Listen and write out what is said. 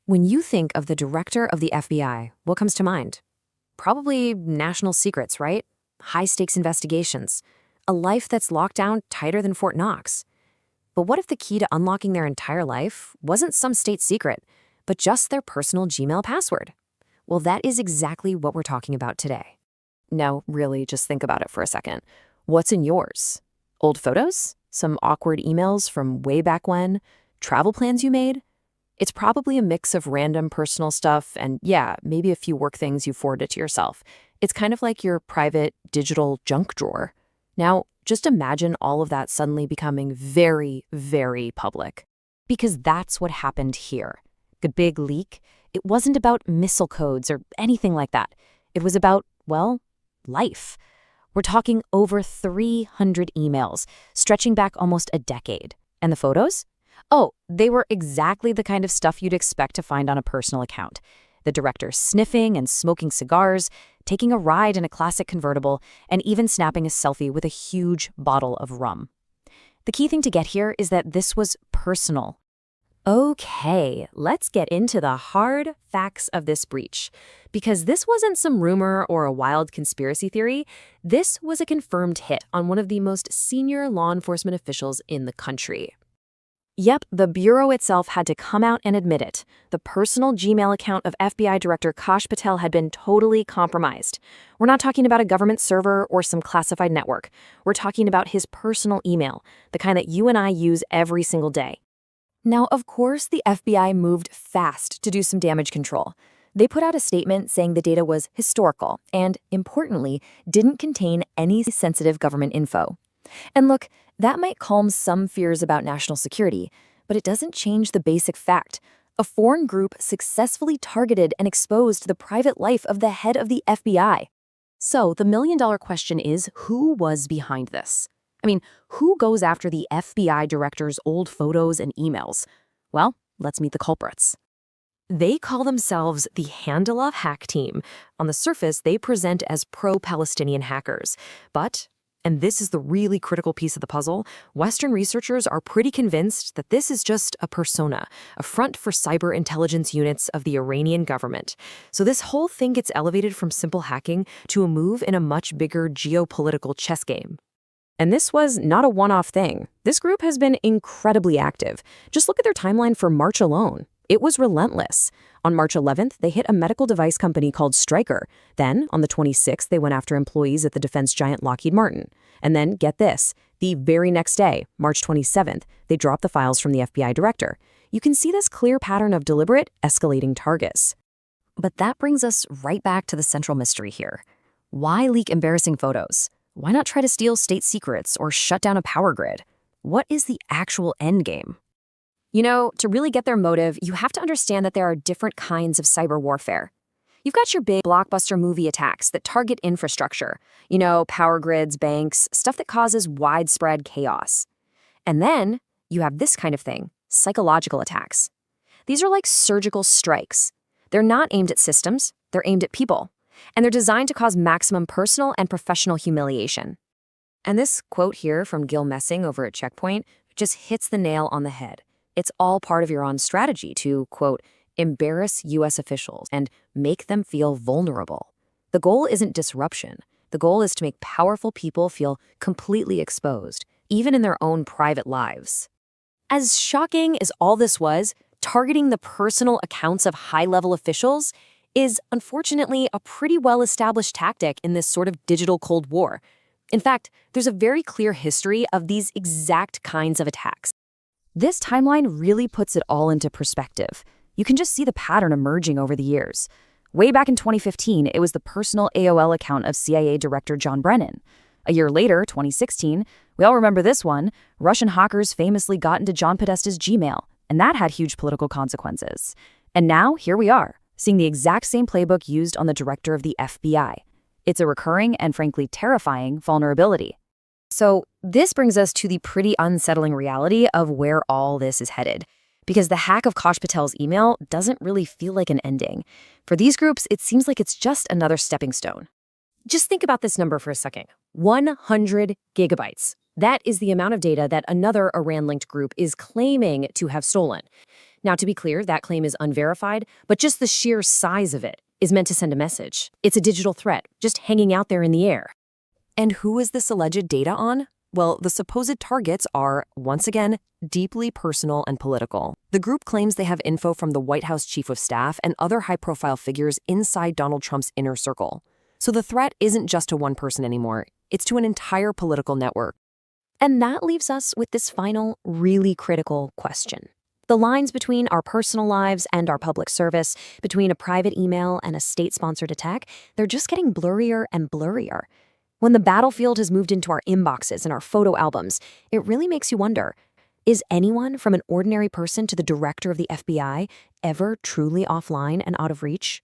When you think of the director of the FBI, what comes to mind? Probably national secrets, right? High-stakes investigations. A life that's locked down tighter than Fort Knox. But what if the key to unlocking their entire life wasn't some state secret, but just their personal Gmail password? Well, that is exactly what we're talking about today. No, really, just think about it for a second. What's in yours? Old photos? Some awkward emails from way back when? Travel plans you made? It's probably a mix of random personal stuff and, yeah, maybe a few work things you forwarded to yourself. It's kind of like your private digital junk drawer. Now, just imagine all of that suddenly becoming very, very public. Because that's what happened here. The big leak, it wasn't about missile codes or anything like that. It was about, well, life. We're talking over 300 emails, stretching back almost a decade. And the photos? Oh, they were exactly the kind of stuff you'd expect to find on a personal account. The director sniffing and smoking cigars, taking a ride in a classic convertible, and even snapping a selfie with a huge bottle of rum. The key thing to get here is that this was personal. Okay, let's get into the hard facts of this breach. Because this wasn't some rumor or a wild conspiracy theory, this was a confirmed hit on one of the most senior law enforcement officials in the country. Yep, the Bureau itself had to come out and admit it. The personal Gmail account of FBI Director Kash Patel had been totally compromised. We're not talking about a government server or some classified network. We're talking about his personal email, the kind that you and I use every single day. Now, of course, the FBI moved fast to do some damage control. They put out a statement saying the data was historical and, importantly, didn't contain any sensitive government info. And look, that might calm some fears about national security, but it doesn't change the basic fact. A foreign group successfully targeted and exposed the private life of the head of the FBI. So the million-dollar question is, who was behind this? I mean, who goes after the FBI director's old photos and emails? Well, let's meet the culprits. They call themselves the Handala Hack Team. On the surface, they present as pro-Palestinian hackers, but and this is the really critical piece of the puzzle, Western researchers are pretty convinced that this is just a persona, a front for cyber intelligence units of the Iranian government. So this whole thing gets elevated from simple hacking to a move in a much bigger geopolitical chess game. And this was not a one-off thing. This group has been incredibly active. Just look at their timeline for March alone. It was relentless. On March 11th, they hit a medical device company called Stryker. Then, on the 26th, they went after employees at the defense giant Lockheed Martin. And then, get this, the very next day, March 27th, they dropped the files from the FBI director. You can see this clear pattern of deliberate, escalating targets. But that brings us right back to the central mystery here. Why leak embarrassing photos? Why not try to steal state secrets or shut down a power grid? What is the actual endgame? You know, to really get their motive, you have to understand that there are different kinds of cyber warfare. You've got your big blockbuster movie attacks that target infrastructure, you know, power grids, banks, stuff that causes widespread chaos. And then you have this kind of thing, psychological attacks. These are like surgical strikes. They're not aimed at systems, they're aimed at people. And they're designed to cause maximum personal and professional humiliation. And this quote here from Gil Messing over at Checkpoint just hits the nail on the head. It's all part of Iran's strategy to, quote, embarrass U.S. officials and make them feel vulnerable. The goal isn't disruption. The goal is to make powerful people feel completely exposed, even in their own private lives. As shocking as all this was, targeting the personal accounts of high-level officials is, unfortunately, a pretty well-established tactic in this sort of digital Cold War. In fact, there's a very clear history of these exact kinds of attacks. This timeline really puts it all into perspective. You can just see the pattern emerging over the years. Way back in 2015, it was the personal AOL account of CIA Director John Brennan. A year later, 2016, we all remember this one, Russian hackers famously got into John Podesta's Gmail, and that had huge political consequences. And now, here we are, seeing the exact same playbook used on the director of the FBI. It's a recurring and frankly terrifying vulnerability. So this brings us to the pretty unsettling reality of where all this is headed. Because the hack of Kash Patel's email doesn't really feel like an ending. For these groups, it seems like it's just another stepping stone. Just think about this number for a second. 100 gigabytes. That is the amount of data that another Iran-linked group is claiming to have stolen. Now, to be clear, that claim is unverified, but just the sheer size of it is meant to send a message. It's a digital threat, just hanging out there in the air. And who is this alleged data on? Well, the supposed targets are, once again, deeply personal and political. The group claims they have info from the White House chief of staff and other high-profile figures inside Donald Trump's inner circle. So the threat isn't just to one person anymore, it's to an entire political network. And that leaves us with this final, really critical question. The lines between our personal lives and our public service, between a private email and a state-sponsored attack, they're just getting blurrier and blurrier. When the battlefield has moved into our inboxes and our photo albums, it really makes you wonder, is anyone from an ordinary person to the director of the FBI ever truly offline and out of reach?